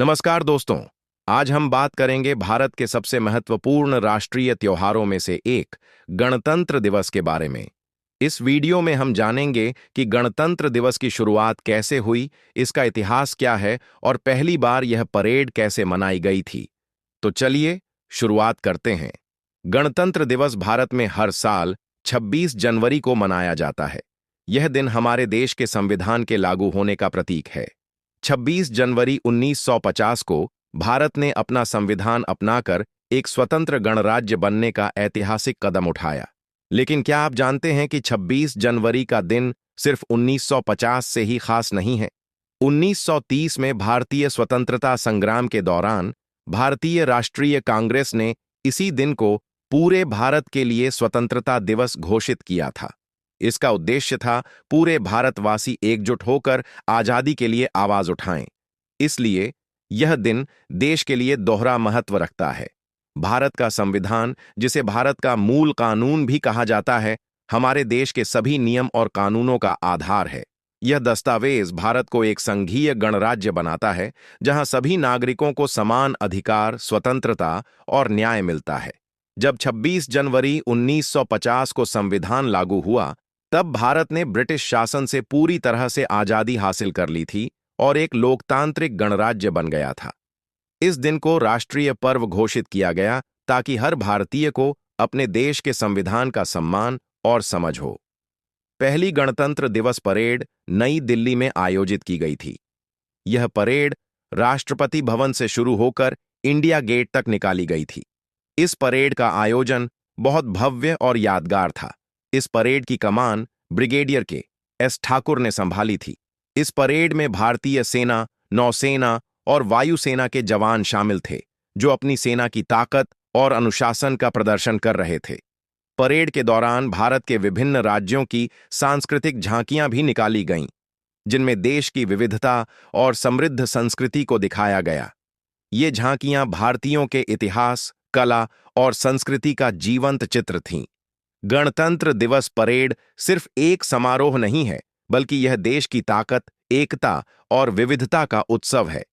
नमस्कार दोस्तों। आज हम बात करेंगे भारत के सबसे महत्वपूर्ण राष्ट्रीय त्योहारों में से एक गणतंत्र दिवस के बारे में। इस वीडियो में हम जानेंगे कि गणतंत्र दिवस की शुरुआत कैसे हुई, इसका इतिहास क्या है और पहली बार यह परेड कैसे मनाई गई थी। तो चलिए शुरुआत करते हैं। गणतंत्र दिवस भारत में हर साल 26 जनवरी को मनाया जाता है। यह दिन हमारे देश के संविधान के लागू होने का प्रतीक है। 26 जनवरी 1950 को भारत ने अपना संविधान अपनाकर एक स्वतंत्र गणराज्य बनने का ऐतिहासिक कदम उठाया। लेकिन क्या आप जानते हैं कि 26 जनवरी का दिन सिर्फ 1950 से ही खास नहीं है। 1930 में भारतीय स्वतंत्रता संग्राम के दौरान भारतीय राष्ट्रीय कांग्रेस ने इसी दिन को पूरे भारत के लिए स्वतंत्रता दिवस घोषित किया था। इसका उद्देश्य था पूरे भारतवासी एकजुट होकर आजादी के लिए आवाज उठाएं। इसलिए यह दिन देश के लिए दोहरा महत्व रखता है। भारत का संविधान, जिसे भारत का मूल कानून भी कहा जाता है, हमारे देश के सभी नियम और कानूनों का आधार है। यह दस्तावेज भारत को एक संघीय गणराज्य बनाता है, जहां सभी नागरिकों को समान अधिकार, स्वतंत्रता और न्याय मिलता है। जब 26 जनवरी 1950 को संविधान लागू हुआ, तब भारत ने ब्रिटिश शासन से पूरी तरह से आजादी हासिल कर ली थी और एक लोकतांत्रिक गणराज्य बन गया था। इस दिन को राष्ट्रीय पर्व घोषित किया गया ताकि हर भारतीय को अपने देश के संविधान का सम्मान और समझ हो। पहली गणतंत्र दिवस परेड नई दिल्ली में आयोजित की गई थी। यह परेड राष्ट्रपति भवन से शुरू होकर इंडिया गेट तक निकाली गई थी। इस परेड का आयोजन बहुत भव्य और यादगार था। इस परेड की कमान ब्रिगेडियर के एस ठाकुर ने संभाली थी। इस परेड में भारतीय सेना, नौसेना और वायुसेना के जवान शामिल थे, जो अपनी सेना की ताकत और अनुशासन का प्रदर्शन कर रहे थे। परेड के दौरान भारत के विभिन्न राज्यों की सांस्कृतिक झांकियां भी निकाली गईं, जिनमें देश की विविधता और समृद्ध संस्कृति को दिखाया गया। ये झांकियां भारतीयों के इतिहास, कला और संस्कृति का जीवंत चित्र थीं। गणतंत्र दिवस परेड सिर्फ एक समारोह नहीं है, बल्कि यह देश की ताकत, एकता और विविधता का उत्सव है।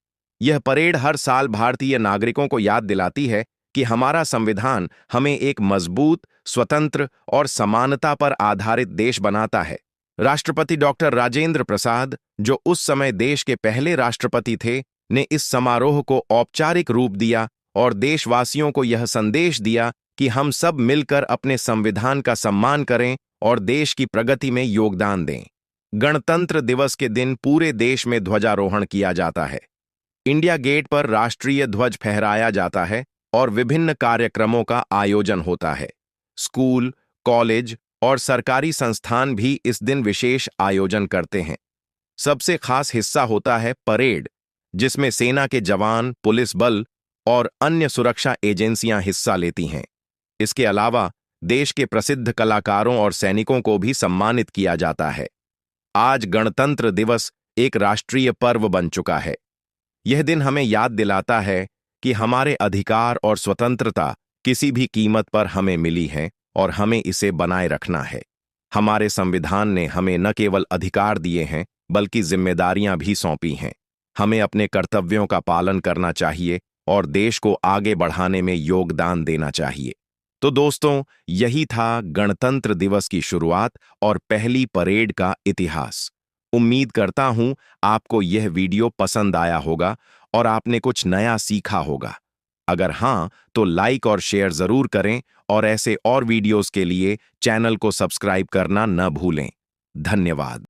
यह परेड हर साल भारतीय नागरिकों को याद दिलाती है कि हमारा संविधान हमें एक मजबूत, स्वतंत्र और समानता पर आधारित देश बनाता है। राष्ट्रपति डॉक्टर राजेंद्र प्रसाद, जो उस समय देश के पहले राष्ट्रपति थे, ने इस समारोह को औपचारिक रूप दिया और देशवासियों को यह संदेश दिया कि हम सब मिलकर अपने संविधान का सम्मान करें और देश की प्रगति में योगदान दें। गणतंत्र दिवस के दिन पूरे देश में ध्वजारोहण किया जाता है। इंडिया गेट पर राष्ट्रीय ध्वज फहराया जाता है और विभिन्न कार्यक्रमों का आयोजन होता है। स्कूल, कॉलेज और सरकारी संस्थान भी इस दिन विशेष आयोजन करते हैं। सबसे खास हिस्सा होता है परेड, जिसमें सेना के जवान, पुलिस बल और अन्य सुरक्षा एजेंसियां हिस्सा लेती हैं। इसके अलावा देश के प्रसिद्ध कलाकारों और सैनिकों को भी सम्मानित किया जाता है। आज गणतंत्र दिवस एक राष्ट्रीय पर्व बन चुका है। यह दिन हमें याद दिलाता है कि हमारे अधिकार और स्वतंत्रता किसी भी कीमत पर हमें मिली है और हमें इसे बनाए रखना है। हमारे संविधान ने हमें न केवल अधिकार दिए हैं, बल्कि जिम्मेदारियां भी सौंपी हैं। हमें अपने कर्तव्यों का पालन करना चाहिए और देश को आगे बढ़ाने में योगदान देना चाहिए। तो दोस्तों, यही था गणतंत्र दिवस की शुरुआत और पहली परेड का इतिहास। उम्मीद करता हूं आपको यह वीडियो पसंद आया होगा और आपने कुछ नया सीखा होगा। अगर हां, तो लाइक और शेयर जरूर करें और ऐसे और वीडियोस के लिए चैनल को सब्सक्राइब करना न भूलें। धन्यवाद।